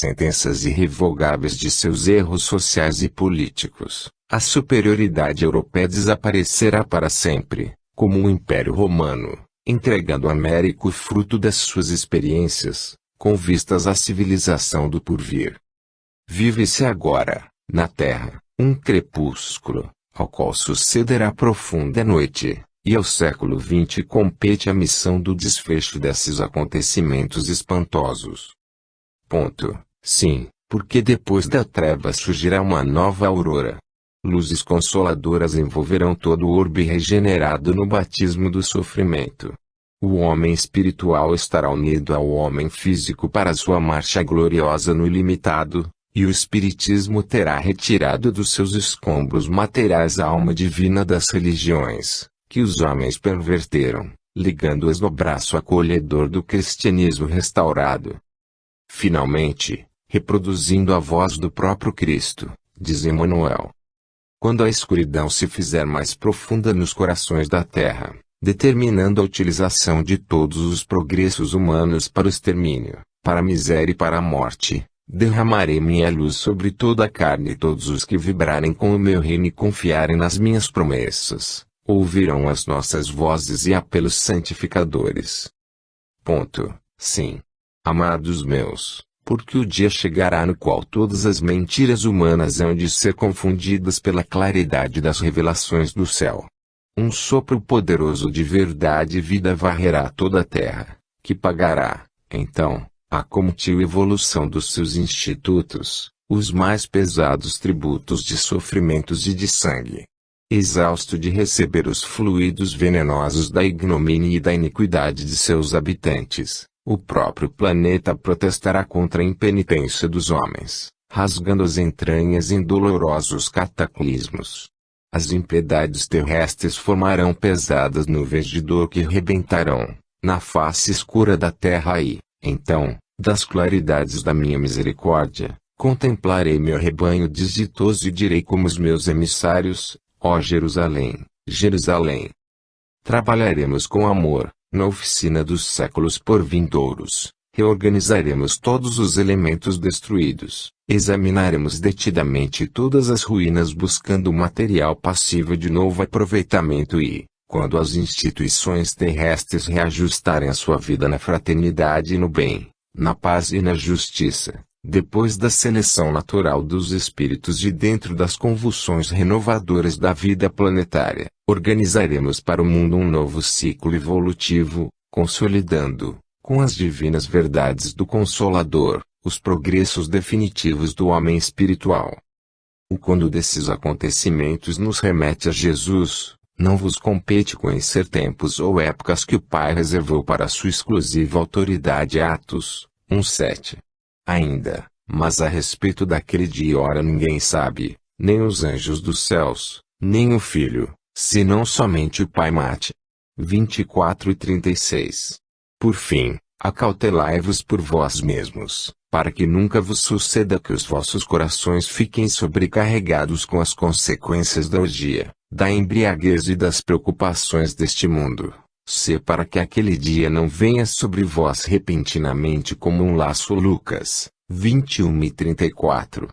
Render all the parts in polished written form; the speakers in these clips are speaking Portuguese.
sentenças irrevogáveis de seus erros sociais e políticos, a superioridade europeia desaparecerá para sempre, como o Império Romano, entregando à América o fruto das suas experiências, com vistas à civilização do porvir. Vive-se agora, na Terra, um crepúsculo, ao qual sucederá profunda noite, e ao século XX compete a missão do desfecho desses acontecimentos espantosos. Sim, porque depois da treva surgirá uma nova aurora. Luzes consoladoras envolverão todo o orbe regenerado no batismo do sofrimento. O homem espiritual estará unido ao homem físico para sua marcha gloriosa no ilimitado, e o espiritismo terá retirado dos seus escombros materiais a alma divina das religiões, que os homens perverteram, ligando-as no braço acolhedor do cristianismo restaurado. Finalmente, reproduzindo a voz do próprio Cristo, diz Emmanuel: quando a escuridão se fizer mais profunda nos corações da terra, determinando a utilização de todos os progressos humanos para o extermínio, para a miséria e para a morte, derramarei minha luz sobre toda a carne, e todos os que vibrarem com o meu reino e confiarem nas minhas promessas, ouvirão as nossas vozes e apelos santificadores. Sim. Amados meus, porque o dia chegará no qual todas as mentiras humanas hão de ser confundidas pela claridade das revelações do céu. Um sopro poderoso de verdade e vida varrerá toda a terra, que pagará, então, a contínua evolução dos seus institutos, os mais pesados tributos de sofrimentos e de sangue. Exausto de receber os fluidos venenosos da ignomínia e da iniquidade de seus habitantes, o próprio planeta protestará contra a impenitência dos homens, rasgando as entranhas em dolorosos cataclismos. As impiedades terrestres formarão pesadas nuvens de dor que rebentarão, na face escura da terra e, então, das claridades da minha misericórdia, contemplarei meu rebanho desditoso e direi como os meus emissários: ó Jerusalém, Jerusalém. Trabalharemos com amor, na oficina dos séculos por vindouros, reorganizaremos todos os elementos destruídos, examinaremos detidamente todas as ruínas buscando o material passível de novo aproveitamento e, quando as instituições terrestres reajustarem a sua vida na fraternidade e no bem, na paz e na justiça, depois da seleção natural dos espíritos de dentro das convulsões renovadoras da vida planetária, organizaremos para o mundo um novo ciclo evolutivo, consolidando, com as divinas verdades do Consolador, os progressos definitivos do homem espiritual. O quando desses acontecimentos nos remete a Jesus, não vos compete conhecer tempos ou épocas que o Pai reservou para sua exclusiva autoridade. Atos 1:7. Ainda, mas a respeito daquele dia e hora ninguém sabe, nem os anjos dos céus, nem o Filho, senão somente o Pai. Mate 24:36. Por fim, acautelai-vos por vós mesmos, para que nunca vos suceda que os vossos corações fiquem sobrecarregados com as consequências da orgia, da embriaguez e das preocupações deste mundo. Se para que aquele dia não venha sobre vós repentinamente como um laço. Lucas 21:34.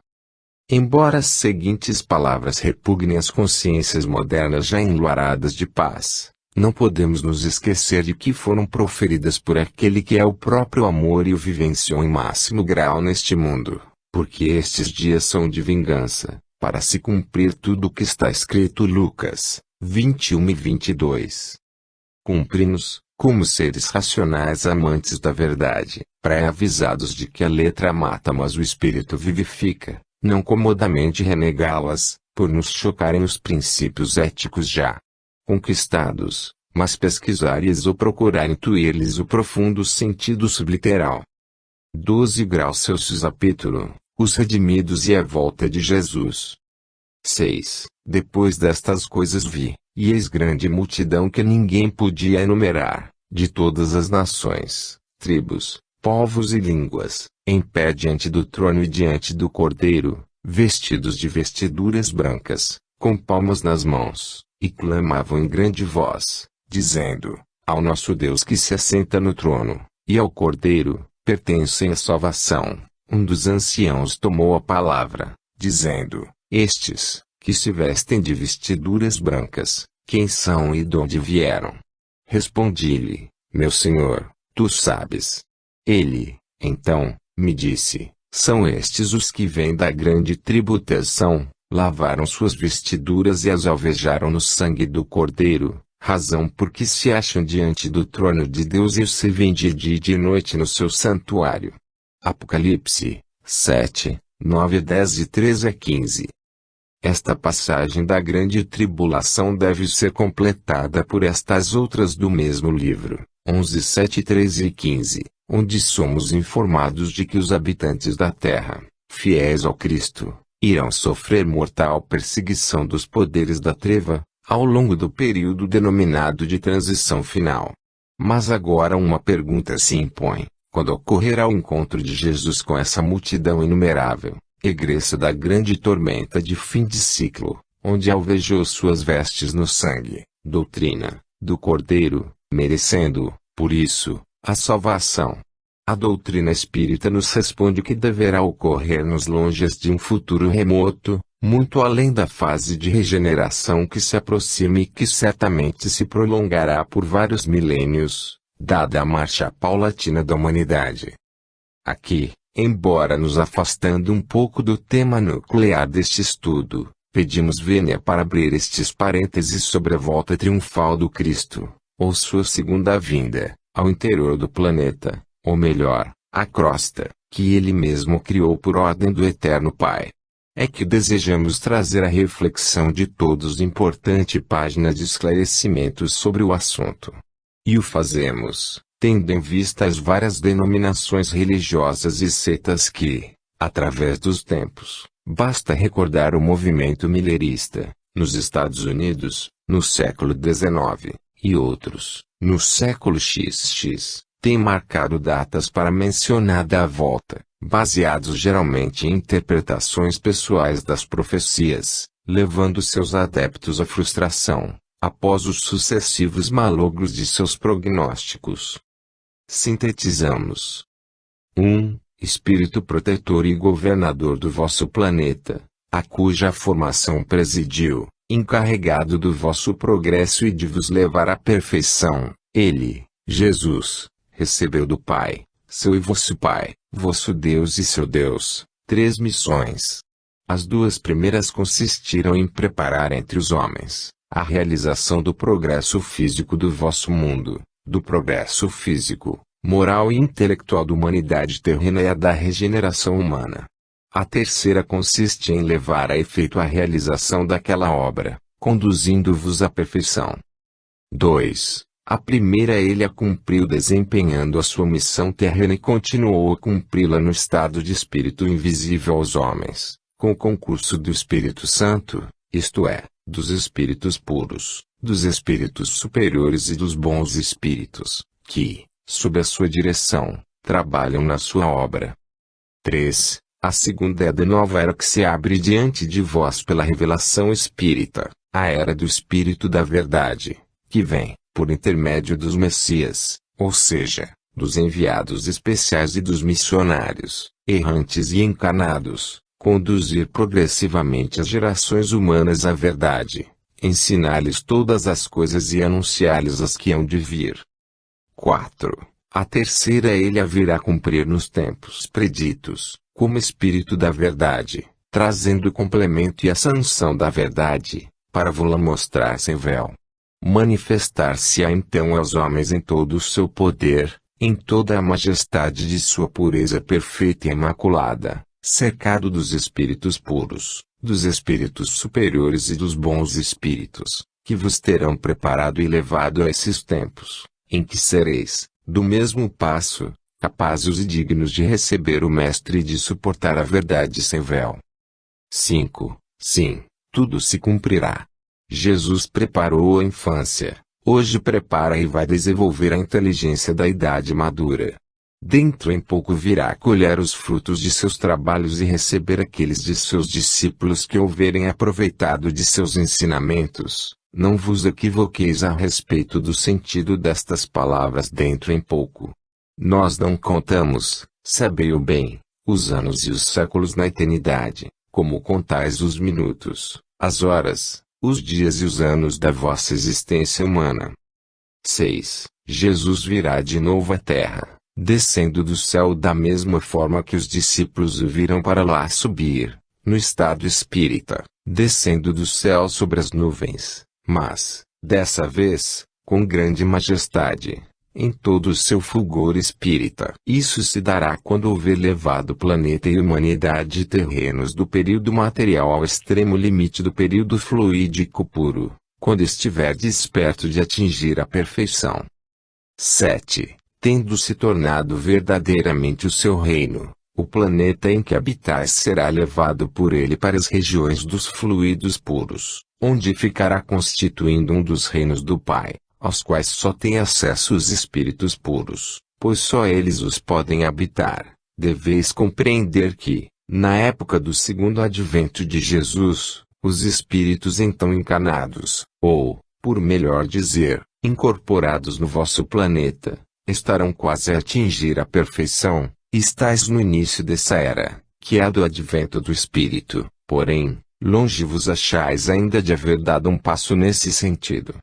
Embora as seguintes palavras repugnem as consciências modernas já enluaradas de paz, não podemos nos esquecer de que foram proferidas por aquele que é o próprio amor e o vivenciou em máximo grau neste mundo, porque estes dias são de vingança, para se cumprir tudo o que está escrito. Lucas 21:22. Cumpre-nos, como seres racionais amantes da verdade, pré-avisados de que a letra mata mas o espírito vivifica, não comodamente renegá-las, por nos chocarem os princípios éticos já conquistados, mas pesquisar-lhes ou procurar intuir-lhes o profundo sentido subliteral. 12 graus Celsius. Capítulo: os redimidos e a volta de Jesus. 6. Depois destas coisas vi, e eis grande multidão que ninguém podia enumerar, de todas as nações, tribos, povos e línguas, em pé diante do trono e diante do Cordeiro, vestidos de vestiduras brancas, com palmas nas mãos, e clamavam em grande voz, dizendo: ao nosso Deus que se assenta no trono, e ao Cordeiro, pertencem a salvação, um dos anciãos tomou a palavra, dizendo: Estes, que se vestem de vestiduras brancas, quem são e de onde vieram? Respondi-lhe: Meu senhor, tu sabes. Ele, então, me disse: São estes os que vêm da grande tributação, lavaram suas vestiduras e as alvejaram no sangue do Cordeiro, razão por que se acham diante do trono de Deus e o servem de dia e de noite no seu santuário. Apocalipse 7, 9, 10 e 13 a 15. Esta passagem da grande tribulação deve ser completada por estas outras do mesmo livro, 11, 7, 13 e 15, onde somos informados de que os habitantes da terra, fiéis ao Cristo, irão sofrer mortal perseguição dos poderes da treva, ao longo do período denominado de transição final. Mas agora uma pergunta se impõe: quando ocorrerá o encontro de Jesus com essa multidão inumerável, egressa da grande tormenta de fim de ciclo, onde alvejou suas vestes no sangue, doutrina, do Cordeiro, merecendo, por isso, a salvação? A doutrina espírita nos responde que deverá ocorrer nos longes de um futuro remoto, muito além da fase de regeneração que se aproxima e que certamente se prolongará por vários milênios, dada a marcha paulatina da humanidade. Aqui, embora nos afastando um pouco do tema nuclear deste estudo, pedimos vênia para abrir estes parênteses sobre a volta triunfal do Cristo, ou sua segunda vinda, ao interior do planeta, ou melhor, a crosta, que ele mesmo criou por ordem do Eterno Pai. É que desejamos trazer a reflexão de todos importante página de esclarecimentos sobre o assunto. E o fazemos, tendo em vista as várias denominações religiosas e seitas que, através dos tempos, basta recordar o movimento millerista, nos Estados Unidos, no século XIX, e outros, no século XX, têm marcado datas para mencionada volta, baseados geralmente em interpretações pessoais das profecias, levando seus adeptos à frustração, após os sucessivos malogros de seus prognósticos. Sintetizamos. 1. Espírito protetor e governador do vosso planeta, a cuja formação presidiu, encarregado do vosso progresso e de vos levar à perfeição, ele, Jesus, recebeu do Pai, seu e vosso Pai, vosso Deus e seu Deus, 3 missões. As 2 primeiras consistiram em preparar entre os homens a realização do progresso físico do vosso mundo, do progresso físico, moral e intelectual da humanidade terrena e a da regeneração humana. A terceira consiste em levar a efeito a realização daquela obra, conduzindo-vos à perfeição. 2. A primeira ele a cumpriu desempenhando a sua missão terrena e continuou a cumpri-la no estado de espírito invisível aos homens, com o concurso do Espírito Santo, isto é, dos espíritos puros, dos espíritos superiores e dos bons espíritos, que, sob a sua direção, trabalham na sua obra. 3. A segunda é da nova era que se abre diante de vós pela revelação espírita, a era do Espírito da Verdade, que vem, por intermédio dos Messias, ou seja, dos enviados especiais e dos missionários, errantes e encarnados, conduzir progressivamente as gerações humanas à verdade, ensinar-lhes todas as coisas e anunciar-lhes as que hão de vir. 4. A terceira ele a virá cumprir nos tempos preditos, como Espírito da Verdade, trazendo o complemento e a sanção da verdade, para vô-la mostrar sem véu. Manifestar-se-á então aos homens em todo o seu poder, em toda a majestade de sua pureza perfeita e imaculada, cercado dos espíritos puros, dos espíritos superiores e dos bons espíritos, que vos terão preparado e levado a esses tempos, em que sereis, do mesmo passo, capazes e dignos de receber o Mestre e de suportar a verdade sem véu. 5. Sim, tudo se cumprirá. Jesus preparou a infância, hoje prepara e vai desenvolver a inteligência da idade madura. Dentro em pouco virá colher os frutos de seus trabalhos e receber aqueles de seus discípulos que houverem aproveitado de seus ensinamentos. Não vos equivoqueis a respeito do sentido destas palavras dentro em pouco. Nós não contamos, sabei-o bem, os anos e os séculos na eternidade, como contais os minutos, as horas, os dias e os anos da vossa existência humana. 6. Jesus virá de novo à terra, descendo do céu da mesma forma que os discípulos o viram para lá subir, no estado espírita, descendo do céu sobre as nuvens, mas, dessa vez, com grande majestade, em todo o seu fulgor espírita. Isso se dará quando houver levado o planeta e humanidade terrenos do período material ao extremo limite do período fluídico puro, quando estiver desperto de atingir a perfeição. 7. Tendo se tornado verdadeiramente o seu reino, o planeta em que habitais será levado por ele para as regiões dos fluidos puros, onde ficará constituindo um dos reinos do Pai, aos quais só têm acesso os espíritos puros, pois só eles os podem habitar. Deveis compreender que, na época do segundo advento de Jesus, os espíritos então encarnados, ou, por melhor dizer, incorporados no vosso planeta, estarão quase a atingir a perfeição. Estais no início dessa era, que é a do advento do Espírito, porém, longe vos achais ainda de haver dado um passo nesse sentido.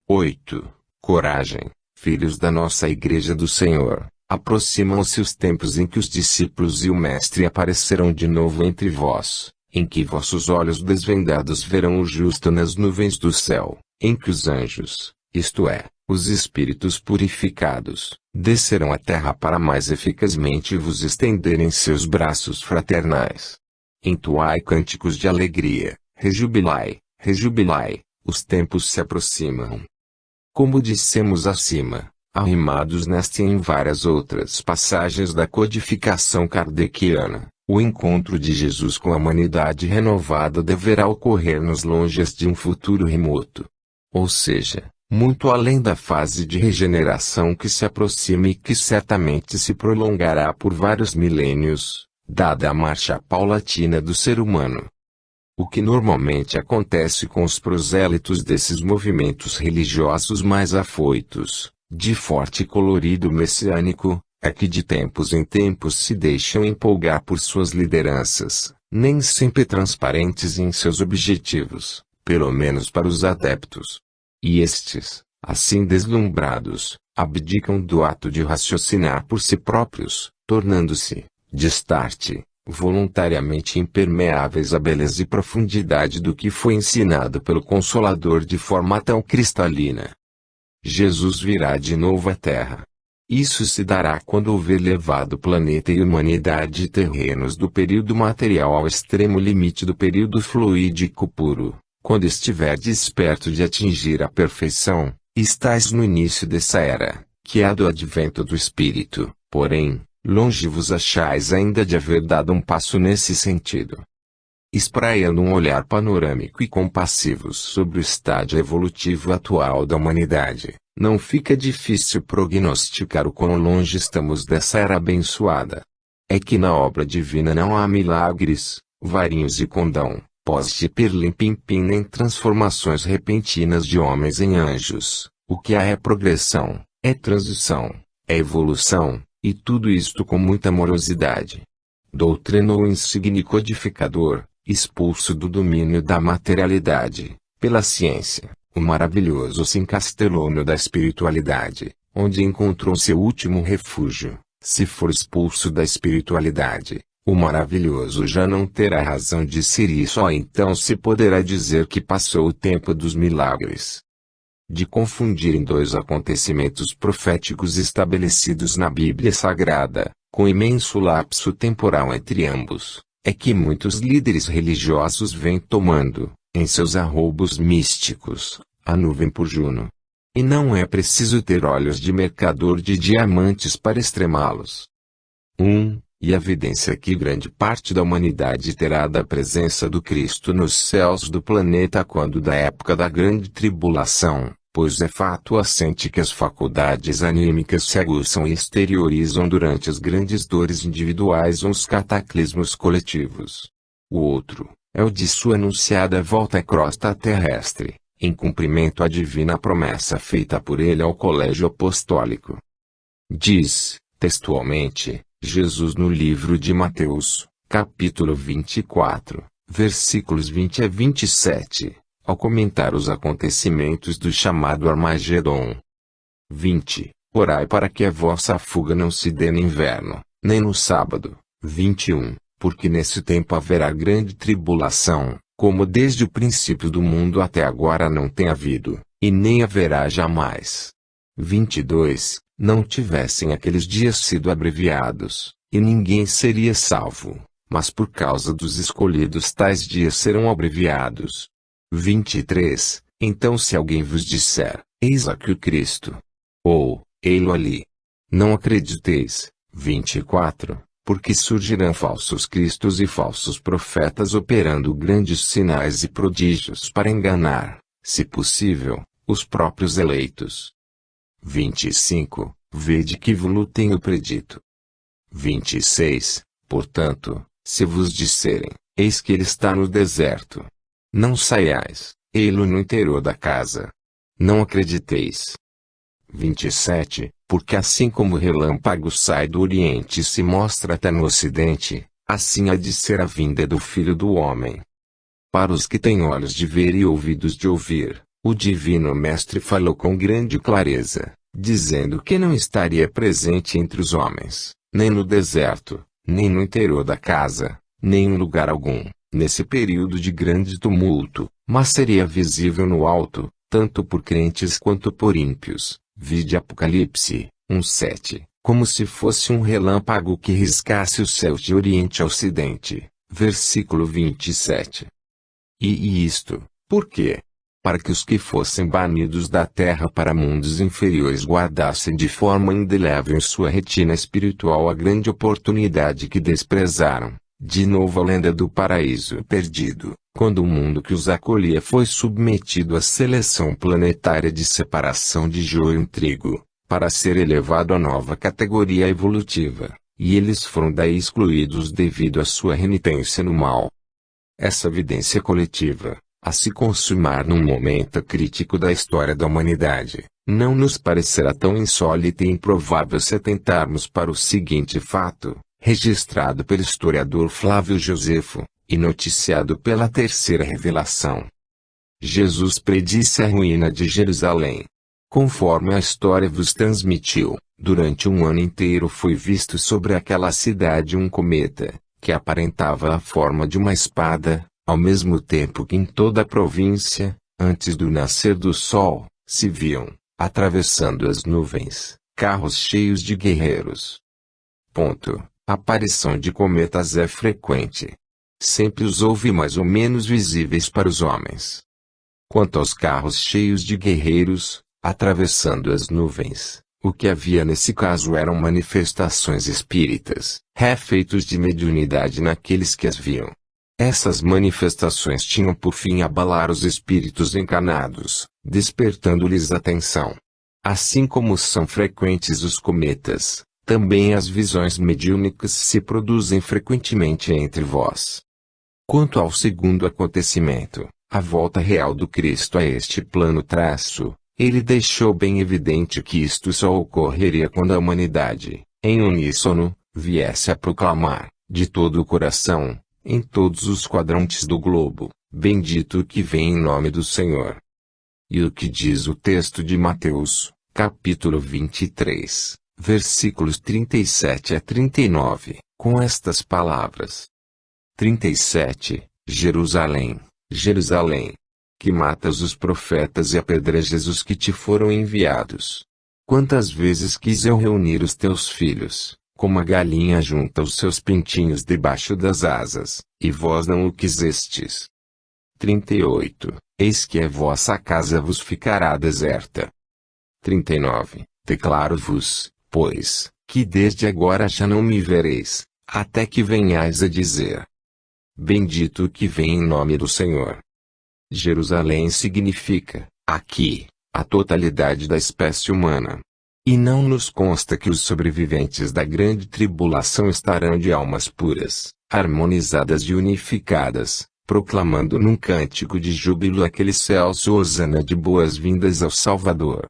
8. Coragem, filhos da nossa Igreja do Senhor, aproximam-se os tempos em que os discípulos e o Mestre aparecerão de novo entre vós, em que vossos olhos desvendados verão o justo nas nuvens do céu, em que os anjos, isto é, os espíritos purificados, descerão à terra para mais eficazmente vos estenderem seus braços fraternais. Entoai cânticos de alegria, rejubilai, rejubilai, os tempos se aproximam. Como dissemos acima, arrimados nesta e em várias outras passagens da codificação kardeciana, o encontro de Jesus com a humanidade renovada deverá ocorrer nos longes de um futuro remoto. Ou seja, muito além da fase de regeneração que se aproxima e que certamente se prolongará por vários milênios, dada a marcha paulatina do ser humano. O que normalmente acontece com os prosélitos desses movimentos religiosos mais afoitos, de forte colorido messiânico, é que de tempos em tempos se deixam empolgar por suas lideranças, nem sempre transparentes em seus objetivos, pelo menos para os adeptos. E estes, assim deslumbrados, abdicam do ato de raciocinar por si próprios, tornando-se, de start, voluntariamente impermeáveis à beleza e profundidade do que foi ensinado pelo Consolador de forma tão cristalina. Jesus virá de novo à Terra. Isso se dará quando houver levado o planeta e humanidade terrenos do período material ao extremo limite do período fluídico puro. Quando estiver desperto de atingir a perfeição, estais no início dessa era, que é a do advento do Espírito, porém, longe vos achais ainda de haver dado um passo nesse sentido. Espraiando um olhar panorâmico e compassivo sobre o estágio evolutivo atual da humanidade, não fica difícil prognosticar o quão longe estamos dessa era abençoada. É que na obra divina não há milagres, varinhos e condão, poste pirlim-pim-pim nem transformações repentinas de homens em anjos. O que há é progressão, é transição, é evolução, e tudo isto com muita amorosidade. Doutrinou o insigne codificador, expulso do domínio da materialidade, pela ciência, o maravilhoso Sincastelônio da espiritualidade, onde encontrou seu último refúgio. Se for expulso da espiritualidade, o maravilhoso já não terá razão de ser e só então se poderá dizer que passou o tempo dos milagres. De confundirem dois acontecimentos proféticos estabelecidos na Bíblia Sagrada, com imenso lapso temporal entre ambos, é que muitos líderes religiosos vêm tomando, em seus arroubos místicos, a nuvem por Juno. E não é preciso ter olhos de mercador de diamantes para extremá-los. E a evidência que grande parte da humanidade terá da presença do Cristo nos céus do planeta quando da época da grande tribulação, pois é fato assente que as faculdades anímicas se aguçam e exteriorizam durante as grandes dores individuais ou os cataclismos coletivos. O outro, é o de sua anunciada volta à crosta terrestre, em cumprimento à divina promessa feita por ele ao colégio apostólico. Diz, textualmente, Jesus no livro de Mateus, capítulo 24, versículos 20 a 27, ao comentar os acontecimentos do chamado Armagedon. 20. Orai para que a vossa fuga não se dê no inverno, nem no sábado. 21. Porque nesse tempo haverá grande tribulação, como desde o princípio do mundo até agora não tem havido, e nem haverá jamais. 22. Não tivessem aqueles dias sido abreviados, e ninguém seria salvo, mas por causa dos escolhidos tais dias serão abreviados. 23. Então se alguém vos disser, eis aqui o Cristo, ou, ei-lo ali, não acrediteis. 24. Porque surgirão falsos cristos e falsos profetas operando grandes sinais e prodígios para enganar, se possível, os próprios eleitos. 25. Vede que vos tenho predito. 26. Portanto, se vos disserem, eis que ele está no deserto, não saiais, ei-lo no interior da casa. Não acrediteis. 27. Porque assim como o relâmpago sai do oriente e se mostra até no ocidente, assim há de ser a vinda do Filho do Homem. Para os que têm olhos de ver e ouvidos de ouvir, o Divino Mestre falou com grande clareza, dizendo que não estaria presente entre os homens, nem no deserto, nem no interior da casa, nem em lugar algum, nesse período de grande tumulto, mas seria visível no alto, tanto por crentes quanto por ímpios. Vide Apocalipse 1:7, como se fosse um relâmpago que riscasse o céu de oriente a ocidente. Versículo 27. E isto, por quê? Para que os que fossem banidos da terra para mundos inferiores guardassem de forma indelével em sua retina espiritual a grande oportunidade que desprezaram. De novo a lenda do paraíso perdido, quando o mundo que os acolhia foi submetido à seleção planetária de separação de joio e trigo, para ser elevado à nova categoria evolutiva, e eles foram daí excluídos devido à sua renitência no mal. Essa evidência coletiva, a se consumar num momento crítico da história da humanidade, não nos parecerá tão insólita e improvável se atentarmos para o seguinte fato, registrado pelo historiador Flávio Josefo, e noticiado pela Terceira Revelação. Jesus predisse a ruína de Jerusalém. Conforme a história vos transmitiu, durante um ano inteiro foi visto sobre aquela cidade um cometa, que aparentava a forma de uma espada, ao mesmo tempo que em toda a província, antes do nascer do sol, se viam, atravessando as nuvens, carros cheios de guerreiros. A aparição de cometas é frequente. Sempre os houve mais ou menos visíveis para os homens. Quanto aos carros cheios de guerreiros, atravessando as nuvens, o que havia nesse caso eram manifestações espíritas, refeitos de mediunidade naqueles que as viam. Essas manifestações tinham por fim abalar os espíritos encarnados, despertando-lhes atenção. Assim como são frequentes os cometas, também as visões mediúnicas se produzem frequentemente entre vós. Quanto ao segundo acontecimento, a volta real do Cristo a este plano traço, ele deixou bem evidente que isto só ocorreria quando a humanidade, em uníssono, viesse a proclamar, de todo o coração, em todos os quadrantes do globo, bendito o que vem em nome do Senhor. E o que diz o texto de Mateus, capítulo 23. Versículos 37 a 39, com estas palavras. 37. Jerusalém, Jerusalém, que matas os profetas e apedrejas os que te foram enviados. Quantas vezes quis eu reunir os teus filhos, como a galinha junta os seus pintinhos debaixo das asas, e vós não o quisestes. 38. Eis que a vossa casa vos ficará deserta. 39. Declaro-vos, pois, que desde agora já não me vereis, até que venhais a dizer: bendito o que vem em nome do Senhor. Jerusalém significa, aqui, a totalidade da espécie humana. E não nos consta que os sobreviventes da grande tribulação estarão de almas puras, harmonizadas e unificadas, proclamando num cântico de júbilo aquele celso hosana de boas-vindas ao Salvador.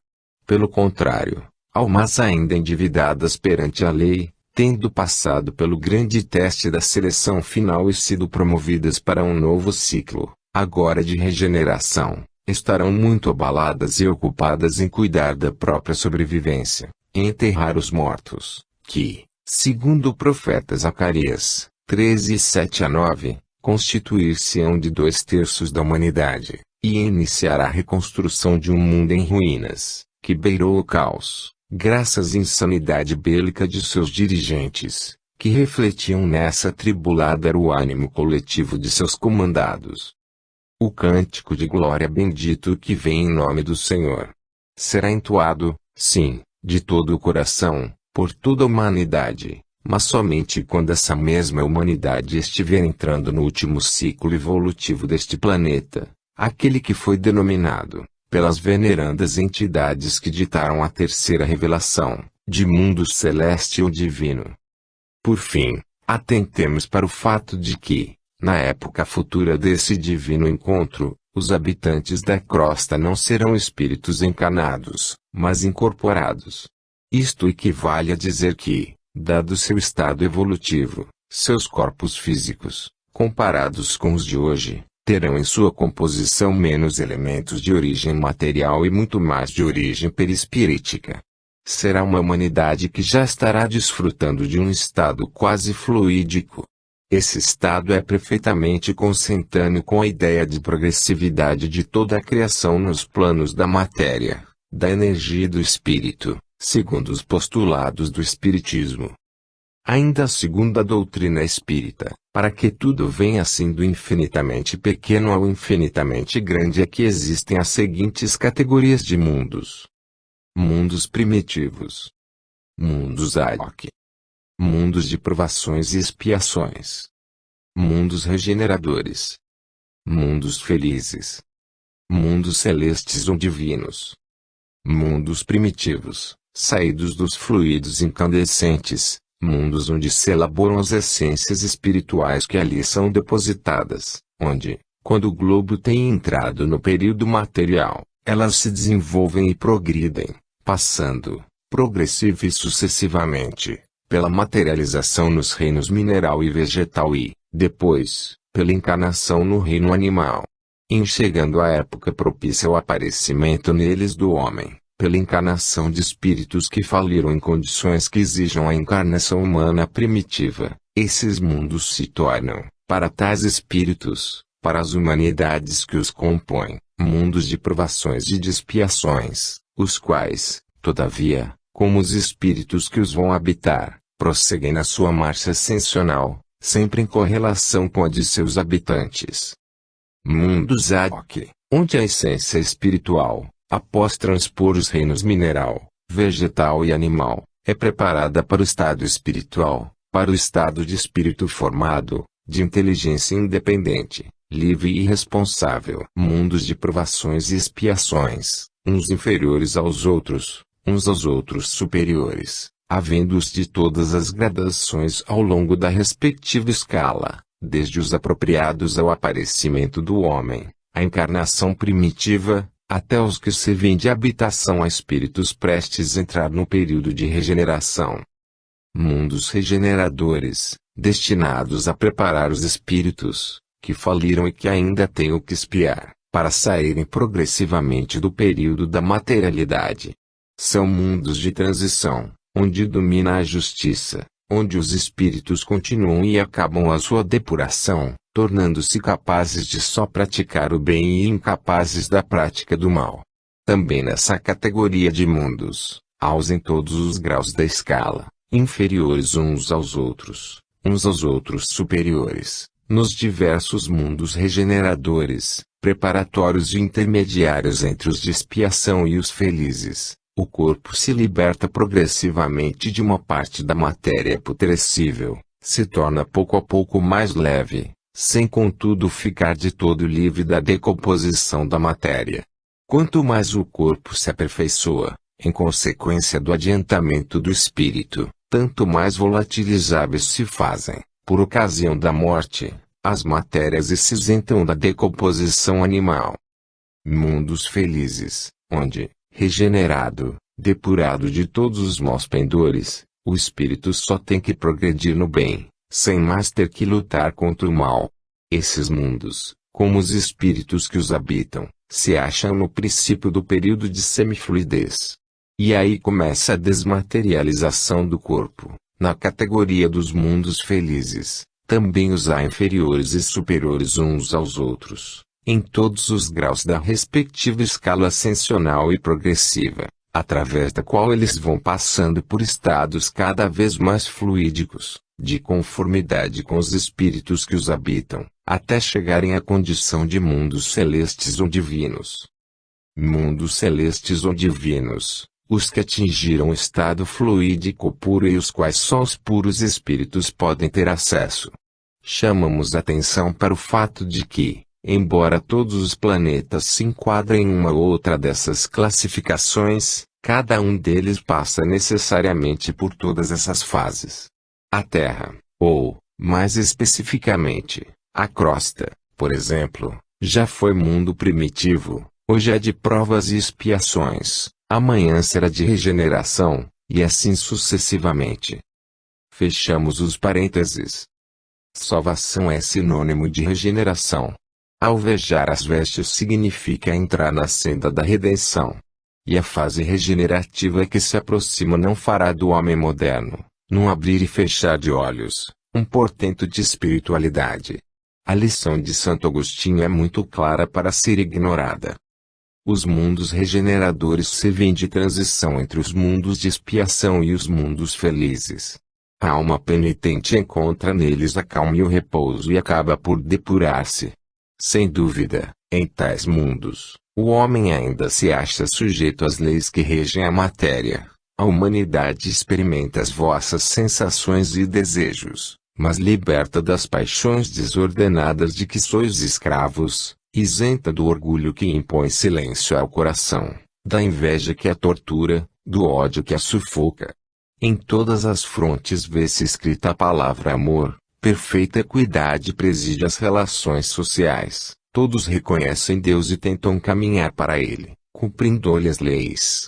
Pelo contrário, almas ainda endividadas perante a lei, tendo passado pelo grande teste da seleção final e sido promovidas para um novo ciclo, agora de regeneração, estarão muito abaladas e ocupadas em cuidar da própria sobrevivência, em enterrar os mortos, que, segundo o profeta Zacarias, 13, 7-9, constituir-se-ão de 2/3 da humanidade, e iniciará a reconstrução de um mundo em ruínas, que beirou o caos, graças à insanidade bélica de seus dirigentes, que refletiam nessa atribulada o ânimo coletivo de seus comandados. O cântico de glória bendito que vem em nome do Senhor será entoado, sim, de todo o coração, por toda a humanidade, mas somente quando essa mesma humanidade estiver entrando no último ciclo evolutivo deste planeta, aquele que foi denominado, pelas venerandas entidades que ditaram a terceira revelação, de mundo celeste ou divino. Por fim, atentemos para o fato de que, na época futura desse divino encontro, os habitantes da crosta não serão espíritos encarnados, mas incorporados. Isto equivale a dizer que, dado seu estado evolutivo, seus corpos físicos, comparados com os de hoje, terão em sua composição menos elementos de origem material e muito mais de origem perispirítica. Será uma humanidade que já estará desfrutando de um estado quase fluídico. Esse estado é perfeitamente consentâneo com a ideia de progressividade de toda a criação nos planos da matéria, da energia e do espírito, segundo os postulados do espiritismo. Ainda segundo a doutrina espírita, para que tudo venha assim do infinitamente pequeno ao infinitamente grande é que existem as seguintes categorias de mundos. Mundos primitivos. Mundos ad hoc. Mundos de provações e expiações. Mundos regeneradores. Mundos felizes. Mundos celestes ou divinos. Mundos primitivos, saídos dos fluidos incandescentes, mundos onde se elaboram as essências espirituais que ali são depositadas, onde, quando o globo tem entrado no período material, elas se desenvolvem e progridem, passando, progressiva e sucessivamente, pela materialização nos reinos mineral e vegetal e, depois, pela encarnação no reino animal. Em chegando a época propícia ao aparecimento neles do homem, pela encarnação de espíritos que faliram em condições que exijam a encarnação humana primitiva, esses mundos se tornam, para tais espíritos, para as humanidades que os compõem, mundos de provações e de expiações, os quais, todavia, como os espíritos que os vão habitar, prosseguem na sua marcha ascensional, sempre em correlação com a de seus habitantes. Mundos ad hoc, onde a essência espiritual, após transpor os reinos mineral, vegetal e animal, é preparada para o estado espiritual, para o estado de espírito formado, de inteligência independente, livre e responsável. Mundos de provações e expiações, uns inferiores aos outros superiores, havendo-os de todas as gradações ao longo da respectiva escala, desde os apropriados ao aparecimento do homem, a encarnação primitiva, até os que servem de habitação a espíritos prestes a entrar no período de regeneração. Mundos regeneradores, destinados a preparar os espíritos, que faliram e que ainda têm o que expiar, para saírem progressivamente do período da materialidade. São mundos de transição, onde domina a justiça, onde os espíritos continuam e acabam a sua depuração, tornando-se capazes de só praticar o bem e incapazes da prática do mal. Também nessa categoria de mundos, há-os em todos os graus da escala, inferiores uns aos outros superiores, nos diversos mundos regeneradores, preparatórios e intermediários entre os de expiação e os felizes. O corpo se liberta progressivamente de uma parte da matéria putrescível, se torna pouco a pouco mais leve, sem contudo ficar de todo livre da decomposição da matéria. Quanto mais o corpo se aperfeiçoa, em consequência do adiantamento do espírito, tanto mais volatilizáveis se fazem, por ocasião da morte, as matérias e se isentam da decomposição animal. Mundos felizes, onde, regenerado, depurado de todos os maus pendores, O espírito só tem que progredir no bem, sem mais ter que lutar contra o mal. Esses mundos, como os espíritos que os habitam, se acham no princípio do período de semifluidez. E aí começa a desmaterialização do corpo, na categoria dos mundos felizes. Também os há inferiores e superiores uns aos outros, em todos os graus da respectiva escala ascensional e progressiva, através da qual eles vão passando por estados cada vez mais fluídicos, de conformidade com os espíritos que os habitam, até chegarem à condição de mundos celestes ou divinos. Mundos celestes ou divinos, os que atingiram o estado fluídico puro e os quais só os puros espíritos podem ter acesso. Chamamos atenção para o fato de que, embora todos os planetas se enquadrem em uma ou outra dessas classificações, cada um deles passa necessariamente por todas essas fases. A Terra, ou, mais especificamente, a crosta, por exemplo, já foi mundo primitivo, hoje é de provas e expiações, amanhã será de regeneração, e assim sucessivamente. Fechamos os parênteses. Salvação é sinônimo de regeneração. Alvejar as vestes significa entrar na senda da redenção. E a fase regenerativa que se aproxima não fará do homem moderno, num abrir e fechar de olhos, um portento de espiritualidade. A lição de Santo Agostinho é muito clara para ser ignorada. Os mundos regeneradores servem de transição entre os mundos de expiação e os mundos felizes. A alma penitente encontra neles a calma e o repouso e acaba por depurar-se. Sem dúvida, em tais mundos, o homem ainda se acha sujeito às leis que regem a matéria. A humanidade experimenta as vossas sensações e desejos, mas liberta das paixões desordenadas de que sois escravos, isenta do orgulho que impõe silêncio ao coração, da inveja que a tortura, do ódio que a sufoca. Em todas as frontes vê-se escrita a palavra amor, perfeita equidade preside as relações sociais, todos reconhecem Deus e tentam caminhar para Ele, cumprindo-lhe as leis.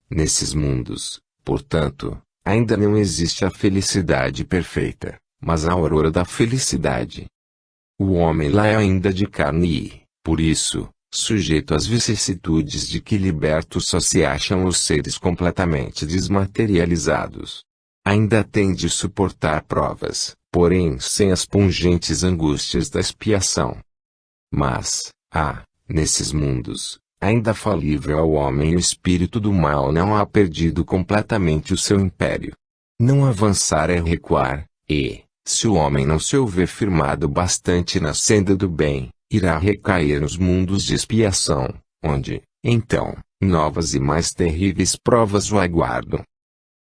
Nesses mundos, portanto, ainda não existe a felicidade perfeita, mas a aurora da felicidade. O homem lá é ainda de carne e, por isso, sujeito às vicissitudes de que libertos só se acham os seres completamente desmaterializados. Ainda tem de suportar provas, porém sem as pungentes angústias da expiação. Mas, nesses mundos, ainda falível ao homem o espírito do mal não há perdido completamente o seu império. Não avançar é recuar, e, se o homem não se houver firmado bastante na senda do bem, irá recair nos mundos de expiação, onde, então, novas e mais terríveis provas o aguardam.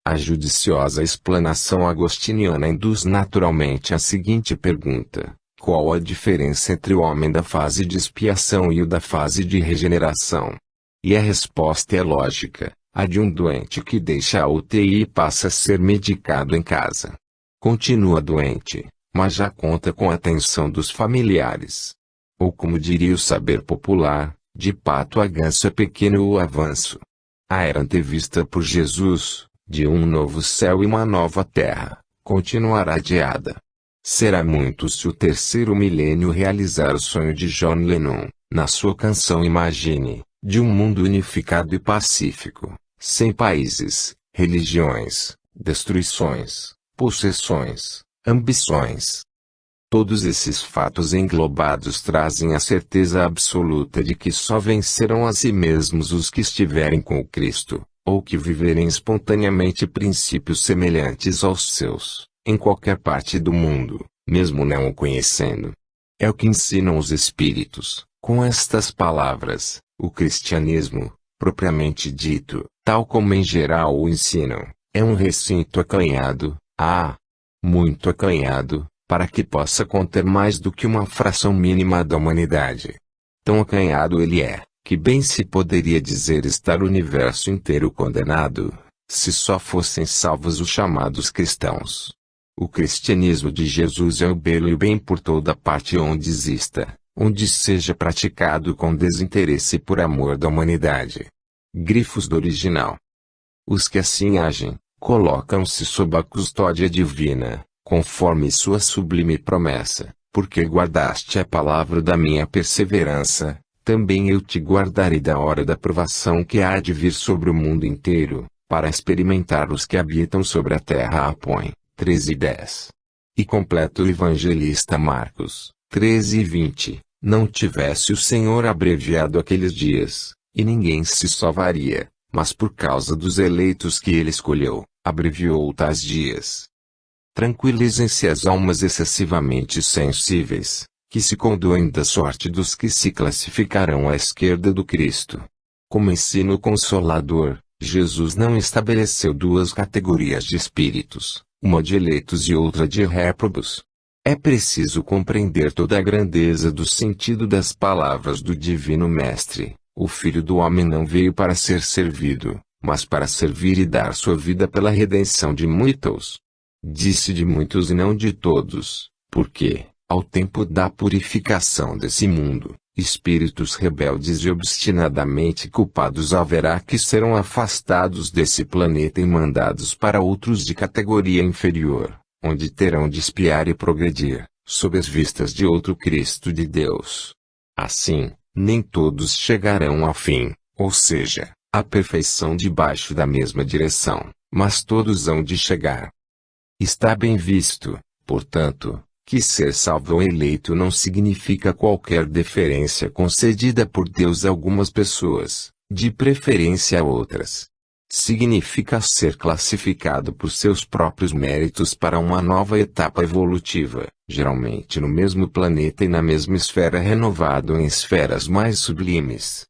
A judiciosa explanação agostiniana induz naturalmente a seguinte pergunta: qual a diferença entre o homem da fase de expiação e o da fase de regeneração? E a resposta é lógica: a de um doente que deixa a UTI e passa a ser medicado em casa. Continua doente, mas já conta com a atenção dos familiares. Ou como diria o saber popular, de pato a ganso é pequeno o avanço. A era antevista por Jesus, de um novo céu e uma nova terra, continuará adiada. Será muito se o terceiro milênio realizar o sonho de John Lennon, na sua canção Imagine, de um mundo unificado e pacífico, sem países, religiões, destruições, possessões, ambições. Todos esses fatos englobados trazem a certeza absoluta de que só vencerão a si mesmos os que estiverem com o Cristo, ou que viverem espontaneamente princípios semelhantes aos seus, em qualquer parte do mundo, mesmo não o conhecendo. É o que ensinam os Espíritos, com estas palavras: o cristianismo, propriamente dito, tal como em geral o ensinam, é um recinto acanhado, muito acanhado, para que possa conter mais do que uma fração mínima da humanidade. Tão acanhado ele é, que bem se poderia dizer estar o universo inteiro condenado, se só fossem salvos os chamados cristãos. O cristianismo de Jesus é o belo e bem por toda parte onde exista, onde seja praticado com desinteresse e por amor da humanidade. Grifos do original. Os que assim agem, colocam-se sob a custódia divina, conforme sua sublime promessa, porque guardaste a palavra da minha perseverança, também eu te guardarei da hora da provação que há de vir sobre o mundo inteiro, para experimentar os que habitam sobre a terra. Apõe, 13:10. E completa o evangelista Marcos, 13:20, não tivesse o Senhor abreviado aqueles dias, e ninguém se salvaria, mas por causa dos eleitos que ele escolheu, abreviou tais dias. Tranquilizem-se as almas excessivamente sensíveis, que se condoem da sorte dos que se classificarão à esquerda do Cristo. Como ensino consolador, Jesus não estabeleceu duas categorias de espíritos, uma de eleitos e outra de réprobos. É preciso compreender toda a grandeza do sentido das palavras do Divino Mestre. O Filho do Homem não veio para ser servido, mas para servir e dar sua vida pela redenção de muitos. Disse de muitos e não de todos, porque, ao tempo da purificação desse mundo, espíritos rebeldes e obstinadamente culpados haverá que serão afastados desse planeta e mandados para outros de categoria inferior, onde terão de espiar e progredir, sob as vistas de outro Cristo de Deus. Assim, nem todos chegarão ao fim, ou seja, à perfeição debaixo da mesma direção, mas todos hão de chegar. Está bem visto, portanto, que ser salvo ou eleito não significa qualquer deferência concedida por Deus a algumas pessoas, de preferência a outras. Significa ser classificado por seus próprios méritos para uma nova etapa evolutiva, geralmente no mesmo planeta e na mesma esfera, renovado em esferas mais sublimes.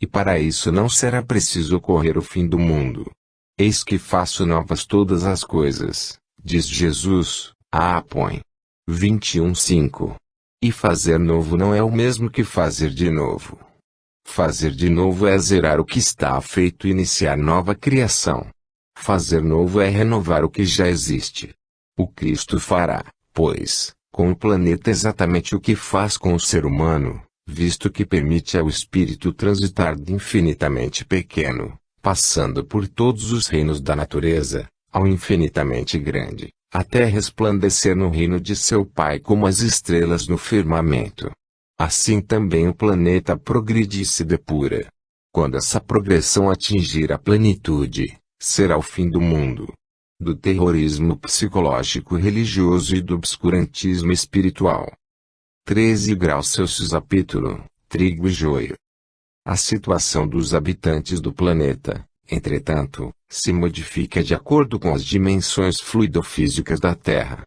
E para isso não será preciso ocorrer o fim do mundo. Eis que faço novas todas as coisas, diz Jesus, Apõe. 21:5. E fazer novo não é o mesmo que fazer de novo. Fazer de novo é zerar o que está feito e iniciar nova criação. Fazer novo é renovar o que já existe. O Cristo fará, pois, com o planeta exatamente o que faz com o ser humano, visto que permite ao espírito transitar de infinitamente pequeno, passando por todos os reinos da natureza, ao infinitamente grande, até resplandecer no reino de seu Pai como as estrelas no firmamento. Assim também o planeta progride e se depura. Quando essa progressão atingir a plenitude, será o fim do mundo. Do terrorismo psicológico religioso e do obscurantismo espiritual. 13 graus Celsius. Capítulo, Trigo e Joio. A situação dos habitantes do planeta, entretanto, se modifica de acordo com as dimensões fluidofísicas da Terra.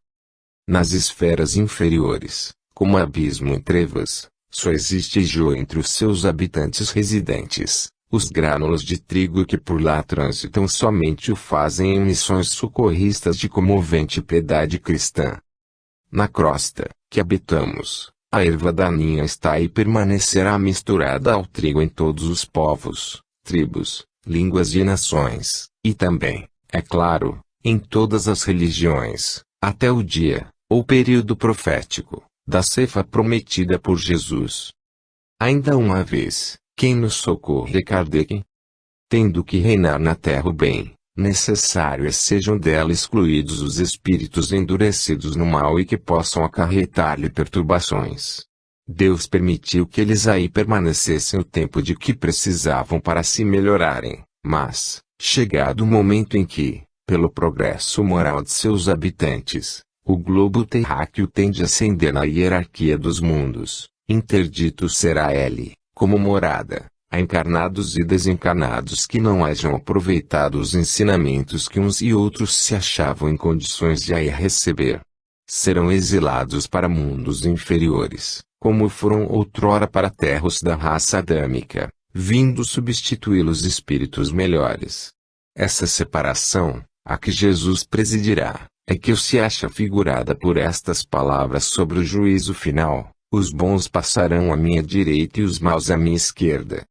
Nas esferas inferiores, como abismo em trevas, só existe joio entre os seus habitantes residentes. Os grânulos de trigo que por lá transitam somente o fazem em missões socorristas de comovente piedade cristã. Na crosta, que habitamos, a erva daninha está e permanecerá misturada ao trigo em todos os povos, tribos, línguas e nações, e também, é claro, em todas as religiões, até o dia, ou período profético, da ceifa prometida por Jesus. Ainda uma vez, quem nos socorre? Kardec. Tendo que reinar na terra o bem, necessário é sejam dela excluídos os espíritos endurecidos no mal e que possam acarretar-lhe perturbações. Deus permitiu que eles aí permanecessem o tempo de que precisavam para se melhorarem, mas, chegado o momento em que, pelo progresso moral de seus habitantes, o globo terráqueo tende a ascender na hierarquia dos mundos, interdito será ele, como morada, a encarnados e desencarnados que não hajam aproveitado os ensinamentos que uns e outros se achavam em condições de aí receber. Serão exilados para mundos inferiores, como foram outrora para terras da raça adâmica, vindo substituí-los espíritos melhores. Essa separação, a que Jesus presidirá, é que se acha figurada por estas palavras sobre o juízo final: os bons passarão à minha direita e os maus à minha esquerda.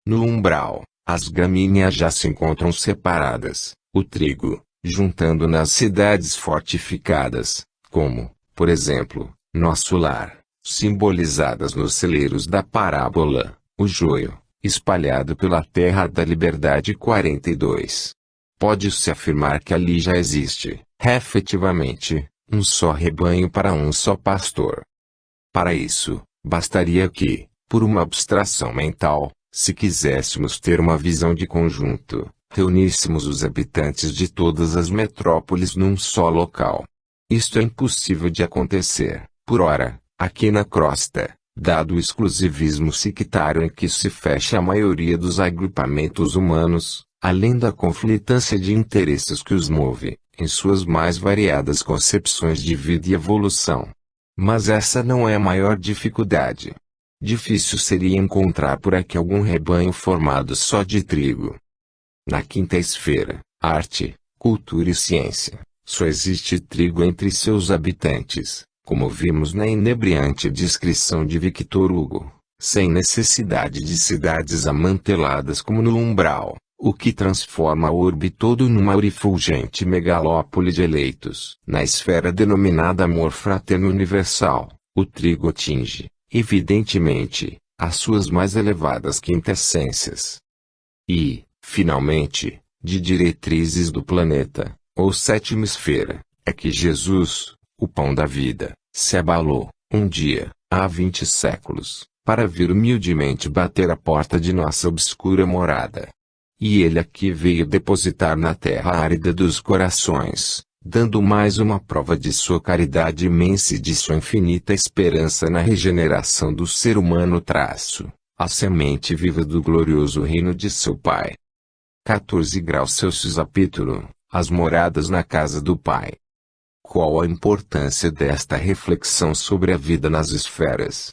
No umbral, as gramíneas já se encontram separadas, o trigo, juntando nas cidades fortificadas, como, por exemplo, nosso lar, simbolizadas nos celeiros da parábola, o joio, espalhado pela terra da liberdade. 42. pode-se afirmar que ali já existe, efetivamente, um só rebanho para um só pastor. Para isso, bastaria que, por uma abstração mental, se quiséssemos ter uma visão de conjunto, reuníssemos os habitantes de todas as metrópoles num só local. Isto é impossível de acontecer, por ora, aqui na crosta, dado o exclusivismo sectário em que se fecha a maioria dos agrupamentos humanos, além da conflitância de interesses que os move, em suas mais variadas concepções de vida e evolução. Mas essa não é a maior dificuldade. Difícil seria encontrar por aqui algum rebanho formado só de trigo. Na quinta esfera, arte, cultura e ciência, só existe trigo entre seus habitantes, como vimos na inebriante descrição de Victor Hugo, sem necessidade de cidades amanteladas como no umbral, o que transforma o orbe todo numa aurifulgente megalópole de eleitos. Na esfera denominada amor fraterno universal, o trigo atinge, evidentemente, as suas mais elevadas quintessências. E, finalmente, de diretrizes do planeta, ou sétima esfera, é que Jesus, o pão da vida, se abalou, um dia, há 20 séculos, para vir humildemente bater à porta de nossa obscura morada. E ele aqui veio depositar na terra árida dos corações, dando mais uma prova de sua caridade imensa e de sua infinita esperança na regeneração do ser humano a semente viva do glorioso reino de seu Pai. 14 graus Celsius capítulo, as moradas na casa do Pai. Qual a importância desta reflexão sobre a vida nas esferas?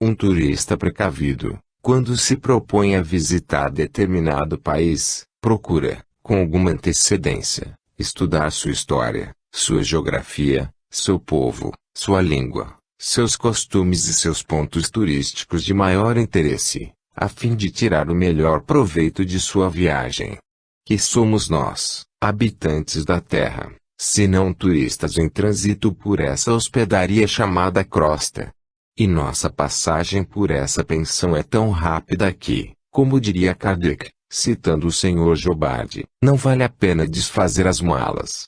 Um turista precavido, quando se propõe a visitar determinado país, procura, com alguma antecedência, estudar sua história, sua geografia, seu povo, sua língua, seus costumes e seus pontos turísticos de maior interesse, a fim de tirar o melhor proveito de sua viagem. Que somos nós, habitantes da Terra, se não turistas em trânsito por essa hospedaria chamada crosta? E nossa passagem por essa pensão é tão rápida que, como diria Kardec, citando o Sr. Jobardi, não vale a pena desfazer as malas.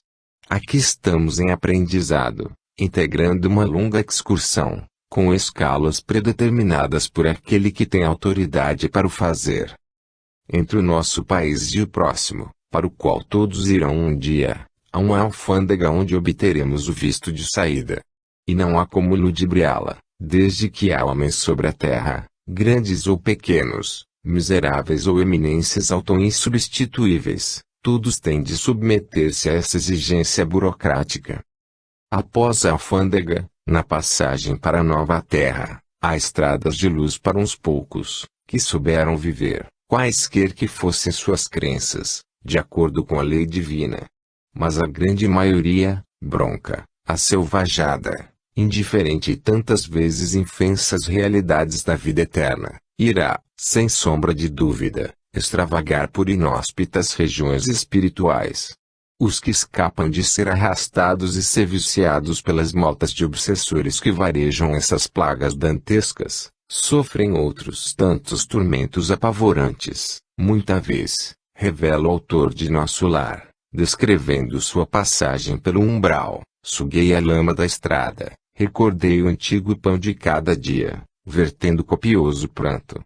Aqui estamos em aprendizado, integrando uma longa excursão, com escalas predeterminadas por aquele que tem autoridade para o fazer. Entre o nosso país e o próximo, para o qual todos irão um dia, há uma alfândega onde obteremos o visto de saída. E não há como ludibriá-la. Desde que há homens sobre a terra, grandes ou pequenos, miseráveis ou eminências auto-insubstituíveis, todos têm de submeter-se a essa exigência burocrática. Após a alfândega, na passagem para a nova terra, há estradas de luz para uns poucos, que souberam viver, quaisquer que fossem suas crenças, de acordo com a lei divina. Mas a grande maioria, bronca, aselvajada, indiferente e tantas vezes infensas realidades da vida eterna, irá, sem sombra de dúvida, extravagar por inóspitas regiões espirituais. Os que escapam de ser arrastados e ser viciados pelas motas de obsessores que varejam essas plagas dantescas, sofrem outros tantos tormentos apavorantes. Muita vez, revela o autor de Nosso Lar, descrevendo sua passagem pelo umbral: suguei a lama da estrada, recordei o antigo pão de cada dia, vertendo copioso pranto.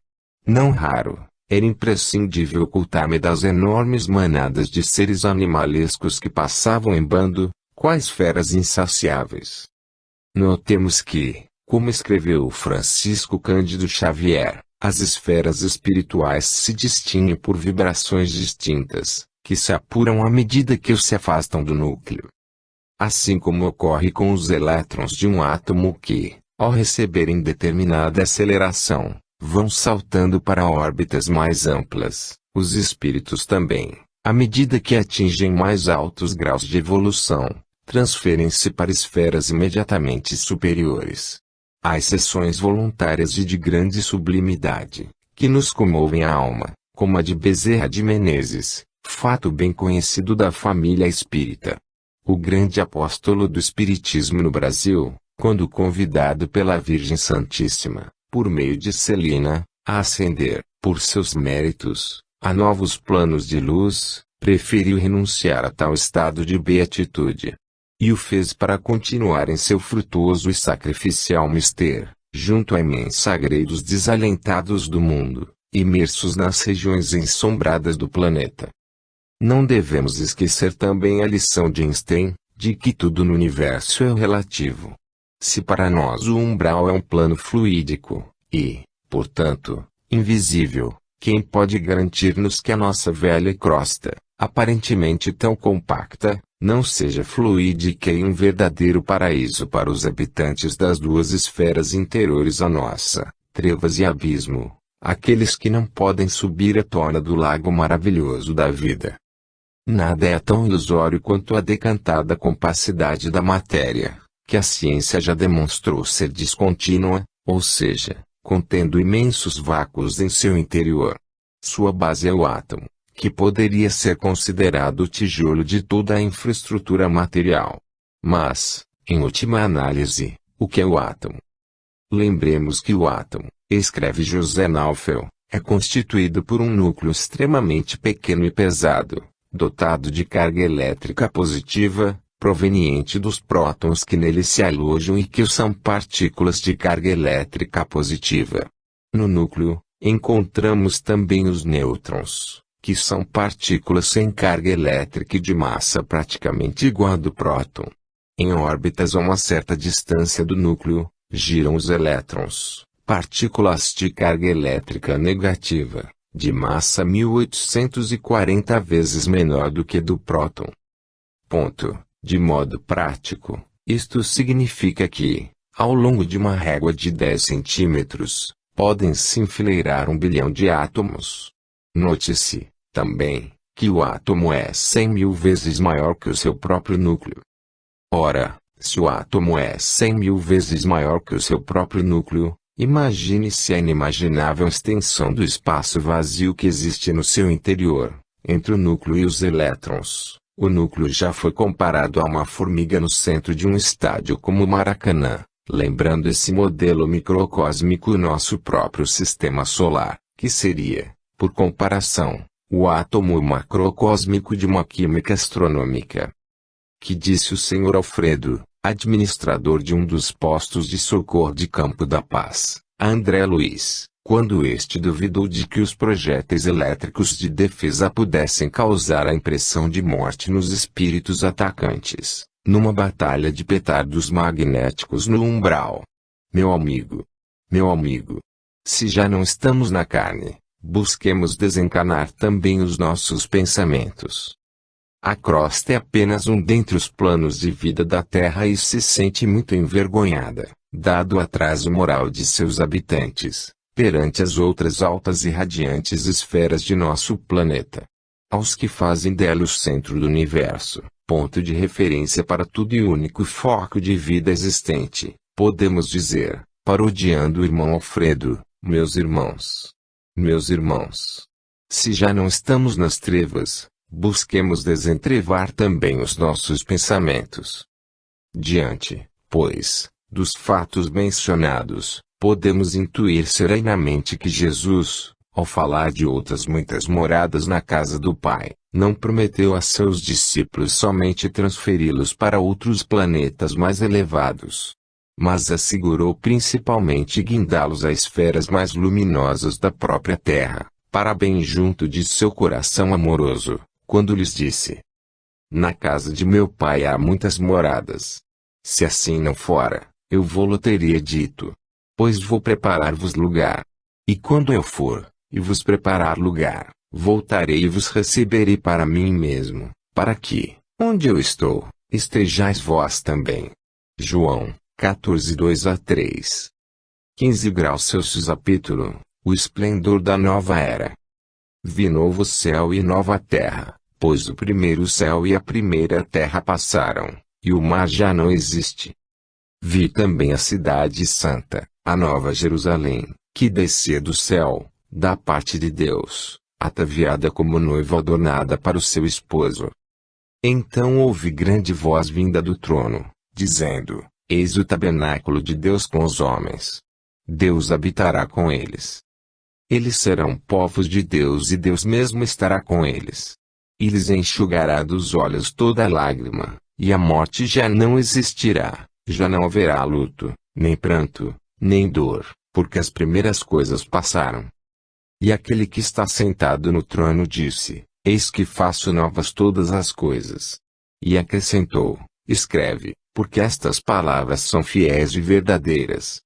Não raro, era imprescindível ocultar-me das enormes manadas de seres animalescos que passavam em bando, quais feras insaciáveis. Notemos que, como escreveu Francisco Cândido Xavier, as esferas espirituais se distinguem por vibrações distintas, que se apuram à medida que se afastam do núcleo. Assim como ocorre com os elétrons de um átomo que, ao receberem determinada aceleração, vão saltando para órbitas mais amplas, os espíritos também, à medida que atingem mais altos graus de evolução, transferem-se para esferas imediatamente superiores. Há exceções voluntárias e de grande sublimidade, que nos comovem a alma, como a de Bezerra de Menezes, fato bem conhecido da família espírita. O grande apóstolo do espiritismo no Brasil, quando convidado pela Virgem Santíssima, por meio de Celina, a ascender, por seus méritos, a novos planos de luz, preferiu renunciar a tal estado de beatitude. E o fez para continuar em seu frutuoso e sacrificial mister, junto a sagredos desalentados do mundo, imersos nas regiões ensombradas do planeta. Não devemos esquecer também a lição de Einstein, de que tudo no universo é relativo. Se para nós o umbral é um plano fluídico, e, portanto, invisível, quem pode garantir-nos que a nossa velha crosta, aparentemente tão compacta, não seja fluídica e um verdadeiro paraíso para os habitantes das duas esferas interiores à nossa, trevas e abismo, aqueles que não podem subir a tona do lago maravilhoso da vida. Nada é tão ilusório quanto a decantada compacidade da matéria, que a ciência já demonstrou ser descontínua, ou seja, contendo imensos vácuos em seu interior. Sua base é o átomo, que poderia ser considerado o tijolo de toda a infraestrutura material. Mas, em última análise, o que é o átomo? Lembremos que o átomo, escreve José Naufel, é constituído por um núcleo extremamente pequeno e pesado, dotado de carga elétrica positiva, proveniente dos prótons que nele se alojam e que são partículas de carga elétrica positiva. No núcleo, encontramos também os nêutrons, que são partículas sem carga elétrica e de massa praticamente igual à do próton. Em órbitas a uma certa distância do núcleo, giram os elétrons, partículas de carga elétrica negativa, de massa 1840 vezes menor do que do próton. De modo prático, isto significa que, ao longo de uma régua de 10 centímetros, podem se enfileirar 1 bilhão de átomos. Note-se, também, que o átomo é 100.000 vezes maior que o seu próprio núcleo. Ora, se o átomo é 100.000 vezes maior que o seu próprio núcleo, imagine-se a inimaginável extensão do espaço vazio que existe no seu interior, entre o núcleo e os elétrons. O núcleo já foi comparado a uma formiga no centro de um estádio como o Maracanã, lembrando esse modelo microcósmico o nosso próprio sistema solar, que seria, por comparação, o átomo macrocósmico de uma química astronômica. Que disse o Sr. Alfredo, administrador de um dos postos de socorro de Campo da Paz, a André Luiz, quando este duvidou de que os projéteis elétricos de defesa pudessem causar a impressão de morte nos espíritos atacantes, numa batalha de petardos magnéticos no umbral. Meu amigo, se já não estamos na carne, busquemos desencanar também os nossos pensamentos. A crosta é apenas um dentre os planos de vida da Terra e se sente muito envergonhada, dado o atraso moral de seus habitantes, perante as outras altas e radiantes esferas de nosso planeta. Aos que fazem dela o centro do universo, ponto de referência para tudo e único foco de vida existente, podemos dizer, parodiando o irmão Alfredo, meus irmãos, se já não estamos nas trevas, busquemos desentrevar também os nossos pensamentos. Diante, pois, dos fatos mencionados, podemos intuir serenamente que Jesus, ao falar de outras muitas moradas na casa do Pai, não prometeu a seus discípulos somente transferi-los para outros planetas mais elevados, mas assegurou principalmente guindá-los a esferas mais luminosas da própria Terra, para bem junto de seu coração amoroso, quando lhes disse: na casa de meu Pai há muitas moradas. Se assim não fora, eu vou-lo teria dito. Pois vou preparar-vos lugar. E quando eu for, e vos preparar lugar, voltarei e vos receberei para mim mesmo, para que, onde eu estou, estejais vós também. João 14, 2-3. 15 graus Celsius. Capítulo: o esplendor da nova era. Vi novo céu e nova terra, pois o primeiro céu e a primeira terra passaram, e o mar já não existe. Vi também a cidade santa, a nova Jerusalém, que descia do céu, da parte de Deus, ataviada como noiva adornada para o seu esposo. Então ouvi grande voz vinda do trono, dizendo: eis o tabernáculo de Deus com os homens. Deus habitará com eles. Eles serão povos de Deus e Deus mesmo estará com eles. e lhes enxugará dos olhos toda lágrima, e a morte já não existirá, já não haverá luto, nem pranto, nem dor, porque as primeiras coisas passaram. E aquele que está sentado no trono disse: Eis que faço novas todas as coisas. E acrescentou: Escreve, porque estas palavras são fiéis e verdadeiras.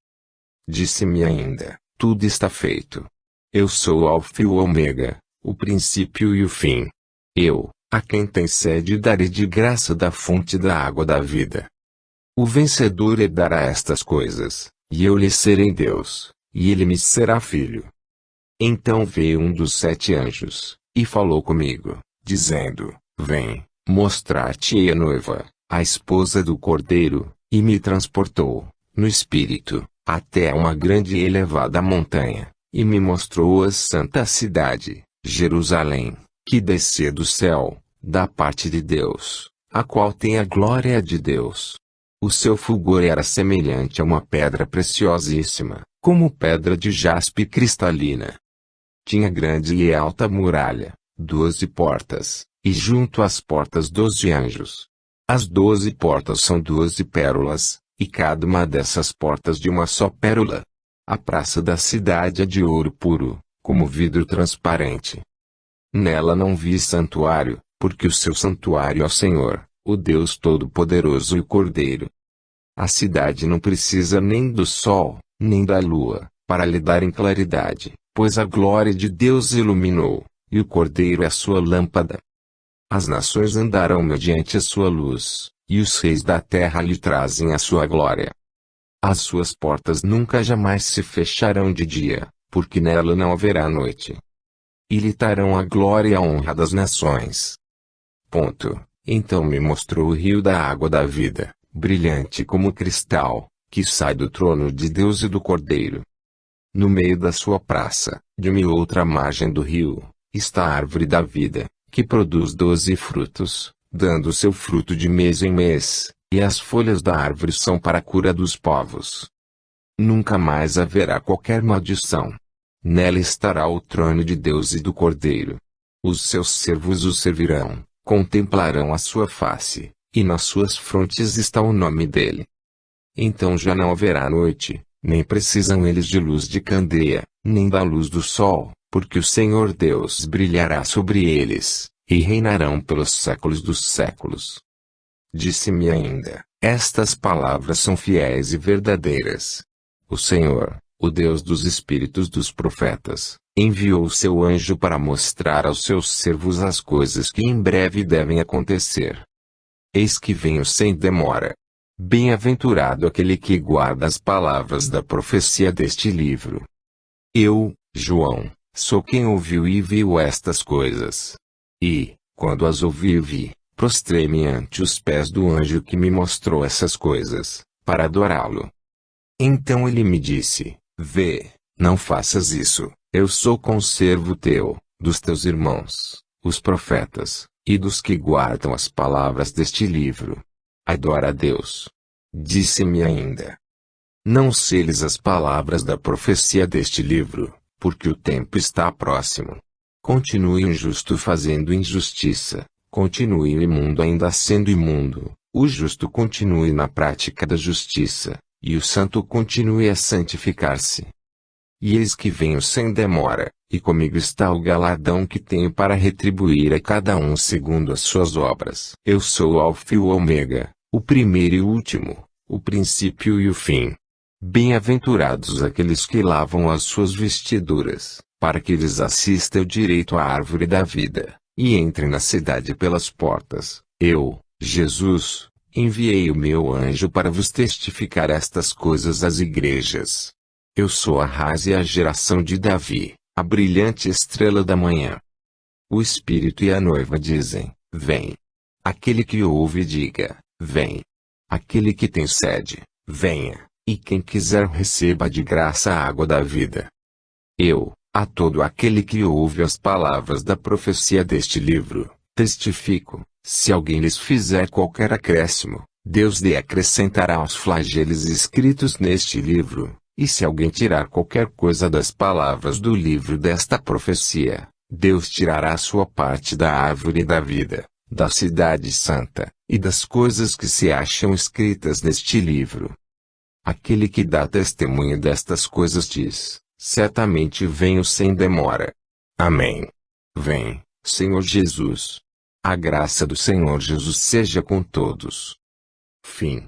Disse-me ainda: Tudo está feito. Eu sou o Alfa e o Ômega, o princípio e o fim. Eu, a quem tem sede, darei de graça da fonte da água da vida. O vencedor herdará estas coisas, e eu lhe serei Deus, e ele me será filho. Então veio um dos 7 anjos, e falou comigo, dizendo: Vem, mostrar-te-ei a noiva, a esposa do Cordeiro, e me transportou, no espírito, até uma grande e elevada montanha, e me mostrou a santa cidade, Jerusalém, que descia do céu, da parte de Deus, a qual tem a glória de Deus. O seu fulgor era semelhante a uma pedra preciosíssima, como pedra de jaspe cristalina. Tinha grande e alta muralha, 12 portas, e junto às portas 12 anjos. As 12 portas são 12 pérolas, e cada uma dessas portas de uma só pérola. A praça da cidade é de ouro puro, como vidro transparente. Nela não vi santuário, porque o seu santuário é o Senhor, o Deus Todo-Poderoso e o Cordeiro. A cidade não precisa nem do sol, nem da lua, para lhe darem claridade, pois a glória de Deus iluminou, e o Cordeiro é a sua lâmpada. As nações andarão mediante a sua luz, e os reis da terra lhe trazem a sua glória. As suas portas nunca jamais se fecharão de dia, porque nela não haverá noite. E lhe darão a glória e a honra das nações. Então me mostrou o rio da água da vida, brilhante como cristal, que sai do trono de Deus e do Cordeiro. No meio da sua praça, de uma outra margem do rio, está a árvore da vida, que produz 12 frutos, dando seu fruto de mês em mês, e as folhas da árvore são para a cura dos povos. Nunca mais haverá qualquer maldição. Nela estará o trono de Deus e do Cordeiro. Os seus servos o servirão, contemplarão a sua face, e nas suas frontes está o nome dele. Então já não haverá noite, nem precisam eles de luz de candeia, nem da luz do sol, porque o Senhor Deus brilhará sobre eles, e reinarão pelos séculos dos séculos. Disse-me ainda: Estas palavras são fiéis e verdadeiras. O Senhor, o Deus dos espíritos dos profetas, enviou o seu anjo para mostrar aos seus servos as coisas que em breve devem acontecer. Eis que venho sem demora. Bem-aventurado aquele que guarda as palavras da profecia deste livro. Eu, João, sou quem ouviu e viu estas coisas. E, quando as ouvi e vi, prostrei-me ante os pés do anjo que me mostrou essas coisas, para adorá-lo. Então ele me disse: Vê, não faças isso, eu sou conservo teu, dos teus irmãos, os profetas, e dos que guardam as palavras deste livro. Adora a Deus. Disse-me ainda: Não seles as palavras da profecia deste livro, porque o tempo está próximo. Continue o injusto fazendo injustiça, continue o imundo ainda sendo imundo, o justo continue na prática da justiça, e o santo continue a santificar-se. E eis que venho sem demora, e comigo está o galardão que tenho para retribuir a cada um segundo as suas obras. Eu sou o Alfa e o Ômega, o primeiro e o último, o princípio e o fim. Bem-aventurados aqueles que lavam as suas vestiduras, para que lhes assista o direito à árvore da vida, e entrem na cidade pelas portas. Eu, Jesus, enviei o meu anjo para vos testificar estas coisas às igrejas. Eu sou a raiz e a geração de Davi, a brilhante estrela da manhã. O Espírito e a noiva dizem: Vem. Aquele que ouve diga: Vem. Aquele que tem sede, venha, e quem quiser receba de graça a água da vida. Eu, a todo aquele que ouve as palavras da profecia deste livro, testifico: se alguém lhes fizer qualquer acréscimo, Deus lhe acrescentará aos flagelos escritos neste livro. E se alguém tirar qualquer coisa das palavras do livro desta profecia, Deus tirará sua parte da árvore da vida, da cidade santa, e das coisas que se acham escritas neste livro. Aquele que dá testemunho destas coisas diz: certamente venho sem demora. Amém. Vem, Senhor Jesus. A graça do Senhor Jesus seja com todos. Fim.